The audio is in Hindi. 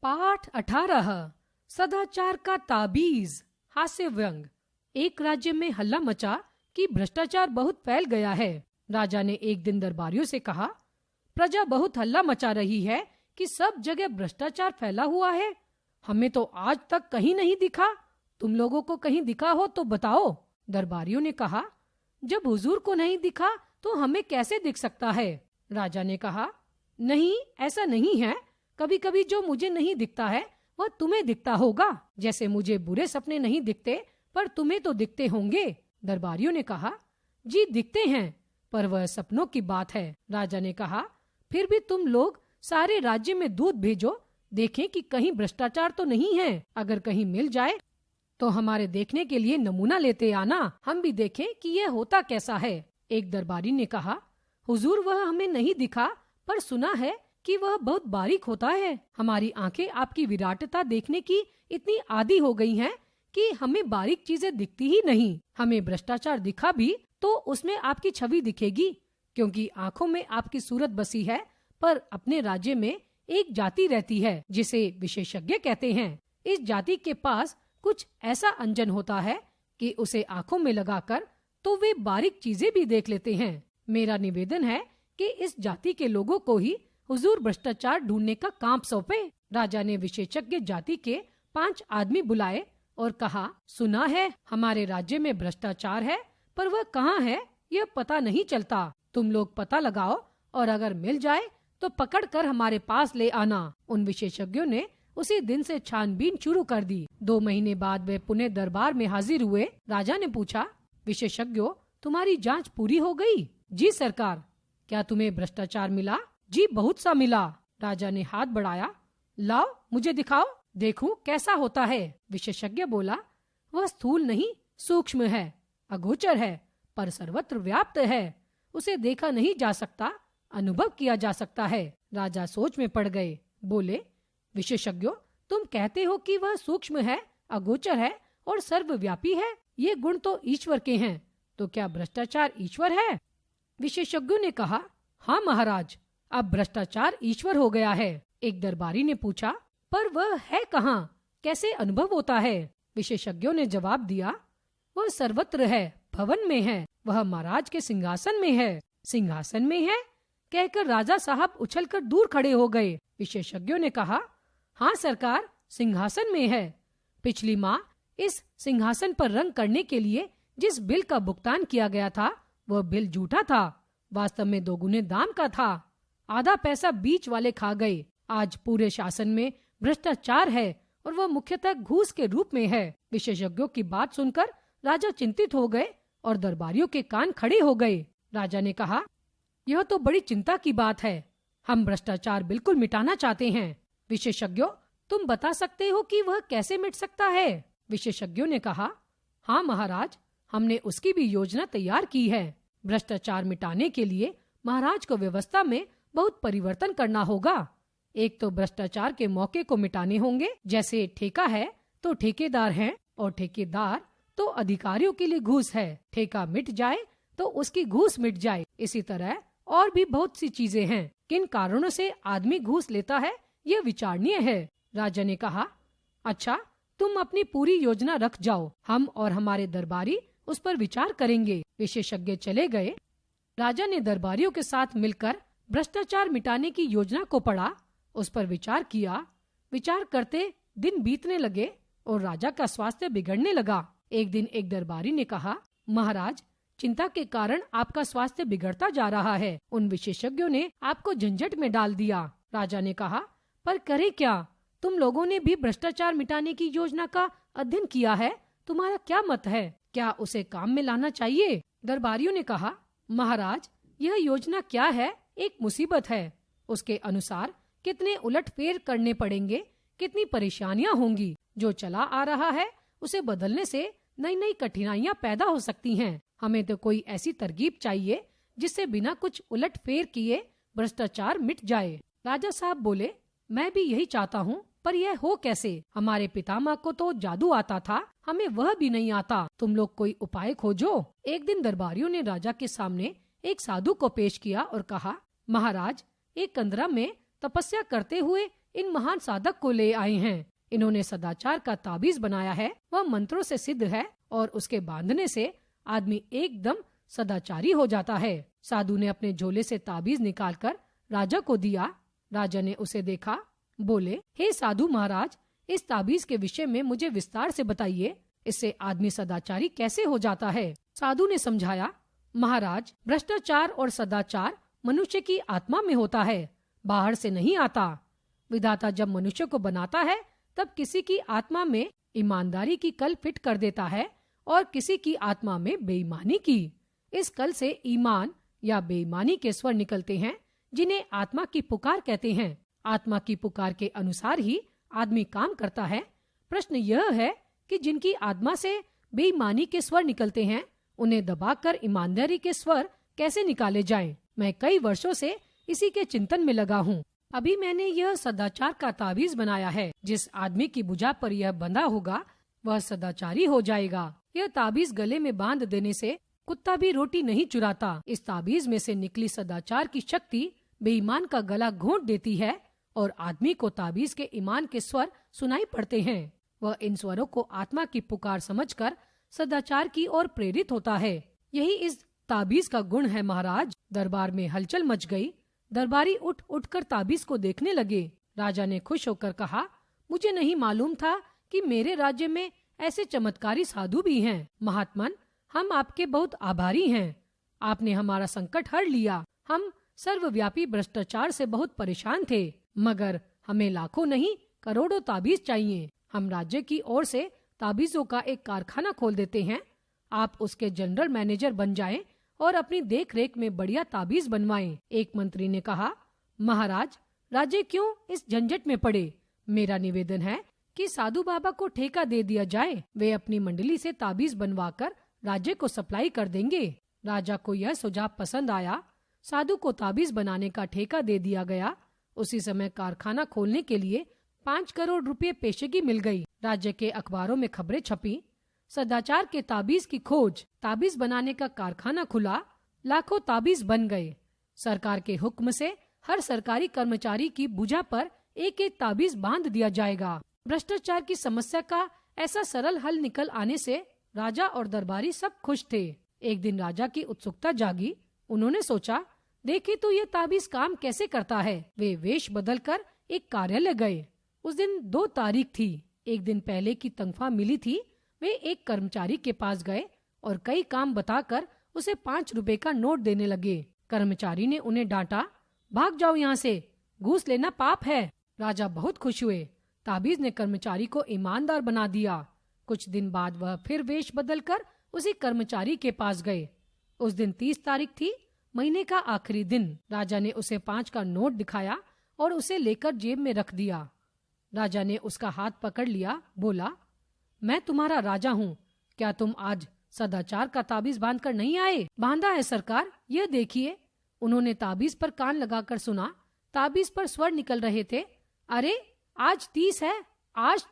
पाठ 18 सदाचार का ताबीज। हास्य व्यंग। एक राज्य में हल्ला मचा कि भ्रष्टाचार बहुत फैल गया है। राजा ने एक दिन दरबारियों से कहा, प्रजा बहुत हल्ला मचा रही है कि सब जगह भ्रष्टाचार फैला हुआ है। हमें तो आज तक कहीं नहीं दिखा। तुम लोगों को कहीं दिखा हो तो बताओ। दरबारियों ने कहा, जब हुजूर को नहीं दिखा तो हमें कैसे दिख सकता है। राजा ने कहा, नहीं, ऐसा नहीं है। कभी कभी जो मुझे नहीं दिखता है वह तुम्हें दिखता होगा, जैसे मुझे बुरे सपने नहीं दिखते पर तुम्हें तो दिखते होंगे। दरबारियों ने कहा, जी दिखते हैं, पर वह सपनों की बात है। राजा ने कहा, फिर भी तुम लोग सारे राज्य में दूत भेजो, देखें कि कहीं भ्रष्टाचार तो नहीं है। अगर कहीं मिल जाए तो हमारे देखने के लिए नमूना लेते आना, हम भी देखें कि यह होता कैसा है। एक दरबारी ने कहा, हुजूर वह हमें नहीं दिखा, पर सुना है कि वह बहुत बारीक होता है। हमारी आंखें आपकी विराटता देखने की इतनी आदी हो गई हैं कि हमें बारीक चीजें दिखती ही नहीं। हमें भ्रष्टाचार दिखा भी तो उसमें आपकी छवि दिखेगी, क्योंकि आंखों में आपकी सूरत बसी है। पर अपने राज्य में एक जाति रहती है जिसे विशेषज्ञ कहते हैं। इस जाति के पास कुछ ऐसा अंजन होता है कि उसे आंखों में लगाकर तो वे बारीक चीजें भी देख लेते हैं। मेरा निवेदन है कि इस जाति के लोगों को ही हुजूर भ्रष्टाचार ढूंढने का काम सौंपे। राजा ने विशेषज्ञ जाति के 5 आदमी बुलाए और कहा, सुना है हमारे राज्य में भ्रष्टाचार है, पर वह कहाँ है यह पता नहीं चलता। तुम लोग पता लगाओ और अगर मिल जाए तो पकड़ कर हमारे पास ले आना। उन विशेषज्ञों ने उसी दिन से छानबीन शुरू कर दी। 2 महीने बाद वे पुणे दरबार में हाजिर हुए। राजा ने पूछा, विशेषज्ञों, तुम्हारी जांच पूरी हो गई? जी सरकार। क्या तुम्हें भ्रष्टाचार मिला? जी बहुत सा मिला। राजा ने हाथ बढ़ाया, लाओ मुझे दिखाओ, देखूं कैसा होता है। विशेषज्ञ बोला, वह स्थूल नहीं, सूक्ष्म है, अगोचर है, पर सर्वत्र व्याप्त है। उसे देखा नहीं जा सकता, अनुभव किया जा सकता है। राजा सोच में पड़ गए। बोले, विशेषज्ञों, तुम कहते हो कि वह सूक्ष्म है, अगोचर है और सर्वव्यापी है। ये गुण तो ईश्वर के हैं, तो क्या भ्रष्टाचार ईश्वर है? विशेषज्ञों ने कहा, हाँ महाराज, अब भ्रष्टाचार ईश्वर हो गया है। एक दरबारी ने पूछा, पर वह है कहाँ, कैसे अनुभव होता है? विशेषज्ञों ने जवाब दिया, वह सर्वत्र है, भवन में है, वह महाराज के सिंहासन में है। सिंहासन में है? कहकर राजा साहब उछलकर दूर खड़े हो गए। विशेषज्ञों ने कहा, हाँ सरकार, सिंहासन में है। पिछली माह इस सिंहासन पर रंग करने के लिए जिस बिल का भुगतान किया गया था वह बिल झूठा था, वास्तव में 2 गुने दाम का था। आधा पैसा बीच वाले खा गए। आज पूरे शासन में भ्रष्टाचार है और वह मुख्यतः घूस के रूप में है। विशेषज्ञों की बात सुनकर राजा चिंतित हो गए और दरबारियों के कान खड़े हो गए। राजा ने कहा, यह तो बड़ी चिंता की बात है। हम भ्रष्टाचार बिल्कुल मिटाना चाहते हैं। विशेषज्ञों, तुम बता सकते हो कि वह कैसे मिट सकता है? विशेषज्ञों ने कहा, हाँ महाराज, हमने उसकी भी योजना तैयार की है। भ्रष्टाचार मिटाने के लिए महाराज को व्यवस्था में बहुत परिवर्तन करना होगा। एक तो भ्रष्टाचार के मौके को मिटाने होंगे, जैसे ठेका है तो ठेकेदार हैं और ठेकेदार तो अधिकारियों के लिए घूस है। ठेका मिट जाए तो उसकी घूस मिट जाए। इसी तरह और भी बहुत सी चीजें हैं। किन कारणों से आदमी घूस लेता है यह विचारणीय है। राजा ने कहा, अच्छा, तुम अपनी पूरी योजना रख जाओ, हम और हमारे दरबारी उस पर विचार करेंगे। विशेषज्ञ चले गए। राजा ने दरबारियों के साथ मिलकर भ्रष्टाचार मिटाने की योजना को पढ़ा, उस पर विचार किया। विचार करते दिन बीतने लगे और राजा का स्वास्थ्य बिगड़ने लगा। एक दिन एक दरबारी ने कहा, महाराज, चिंता के कारण आपका स्वास्थ्य बिगड़ता जा रहा है। उन विशेषज्ञों ने आपको झंझट में डाल दिया। राजा ने कहा, पर करे क्या? तुम लोगों ने भी भ्रष्टाचार मिटाने की योजना का अध्ययन किया है, तुम्हारा क्या मत है? क्या उसे काम में लाना चाहिए? दरबारियों ने कहा, महाराज, यह योजना क्या है? एक मुसीबत है। उसके अनुसार कितने उलटफेर करने पड़ेंगे, कितनी परेशानियां होंगी। जो चला आ रहा है उसे बदलने से नई नई कठिनाइयां पैदा हो सकती हैं। हमें तो कोई ऐसी तरकीब चाहिए जिससे बिना कुछ उलटफेर किए भ्रष्टाचार मिट जाए। राजा साहब बोले, मैं भी यही चाहता हूँ, पर यह हो कैसे? हमारे पितामह को तो जादू आता था, हमें वह भी नहीं आता। तुम लोग कोई उपाय खोजो। एक दिन दरबारियों ने राजा के सामने एक साधु को पेश किया और कहा, महाराज, एक कंदरा में तपस्या करते हुए इन महान साधक को ले आए हैं। इन्होंने सदाचार का ताबीज बनाया है, वह मंत्रों से सिद्ध है और उसके बांधने से आदमी एकदम सदाचारी हो जाता है। साधु ने अपने झोले से ताबीज निकालकर राजा को दिया। राजा ने उसे देखा, बोले, हे साधु महाराज, इस ताबीज के विषय में मुझे विस्तार से बताइए। इससे आदमी सदाचारी कैसे हो जाता है? साधु ने समझाया, महाराज, भ्रष्टाचार और सदाचार मनुष्य की आत्मा में होता है, बाहर से नहीं आता। विधाता जब मनुष्य को बनाता है तब किसी की आत्मा में ईमानदारी की कल फिट कर देता है और किसी की आत्मा में बेईमानी की। इस कल से ईमान या बेईमानी के स्वर निकलते हैं, जिन्हें आत्मा की पुकार कहते हैं। आत्मा की पुकार के अनुसार ही आदमी काम करता है। प्रश्न यह है कि जिनकी आत्मा से बेईमानी के स्वर निकलते हैं, उन्हें दबाकर ईमानदारी के स्वर कैसे निकाले जाएं? मैं कई वर्षों से इसी के चिंतन में लगा हूँ। अभी मैंने यह सदाचार का ताबीज बनाया है। जिस आदमी की भुजा पर यह बंधा होगा वह सदाचारी हो जाएगा। यह ताबीज गले में बांध देने से कुत्ता भी रोटी नहीं चुराता। इस ताबीज में से निकली सदाचार की शक्ति बेईमान का गला घोंट देती है और आदमी को ताबीज के ईमान के स्वर सुनाई पड़ते हैं। वह इन स्वरों को आत्मा की पुकार समझकर सदाचार की ओर प्रेरित होता है। यही इस ताबीज का गुण है महाराज। दरबार में हलचल मच गई। दरबारी उठ उठकर ताबीज को देखने लगे। राजा ने खुश होकर कहा, मुझे नहीं मालूम था कि मेरे राज्य में ऐसे चमत्कारी साधु भी हैं। महात्मन, हम आपके बहुत आभारी हैं। आपने हमारा संकट हर लिया। हम सर्वव्यापी भ्रष्टाचार से बहुत परेशान थे, मगर हमें लाखों नहीं करोड़ों ताबीज चाहिए। हम राज्य की ओर से ताबीजों का एक कारखाना खोल देते हैं। आप उसके जनरल मैनेजर बन जाएं और अपनी देखरेख में बढ़िया ताबीज बनवाएं। एक मंत्री ने कहा, महाराज, राज्य क्यों इस झंझट में पड़े? मेरा निवेदन है कि साधु बाबा को ठेका दे दिया जाए। वे अपनी मंडली से ताबीज बनवाकर राज्य को सप्लाई कर देंगे। राजा को यह सुझाव पसंद आया। साधु को ताबीज बनाने का ठेका दे दिया गया। उसी समय कारखाना खोलने के लिए 5 करोड़ रुपए पेशगी मिल गई। राज्य के अखबारों में खबरें छपी, सदाचार के ताबीज की खोज। ताबीज बनाने का कारखाना खुला। लाखों ताबीज बन गए। सरकार के हुक्म से हर सरकारी कर्मचारी की भुजा पर एक एक ताबीज बांध दिया जाएगा। भ्रष्टाचार की समस्या का ऐसा सरल हल निकल आने से राजा और दरबारी सब खुश थे। एक दिन राजा की उत्सुकता जागी। उन्होंने सोचा, देखे तो ये ताबीज काम कैसे करता है। वे वेश बदलकर एक कार्यालय गए। उस दिन 2 तारीख थी। एक दिन पहले की तनख्वाह मिली थी। वे एक कर्मचारी के पास गए और कई काम बताकर उसे 5 रुपए का नोट देने लगे। कर्मचारी ने उन्हें डांटा, भाग जाओ यहाँ से, घूस लेना पाप है। राजा बहुत खुश हुए। ताबीज ने कर्मचारी को ईमानदार बना दिया। कुछ दिन बाद वह फिर वेश बदलकर उसी कर्मचारी के पास गए। उस दिन 30 तारीख थी, महीने का आखिरी दिन। राजा ने उसे 5 का नोट दिखाया और उसे लेकर जेब में रख दिया। राजा ने उसका हाथ पकड़ लिया, बोला, मैं तुम्हारा राजा हूँ। क्या तुम आज सदाचार का ताबीज बांध कर नहीं आए? बांधा है सरकार, यह देखिए। उन्होंने ताबीज पर कान लगाकर सुना। ताबीज पर स्वर निकल रहे थे, अरे आज 30 है, आज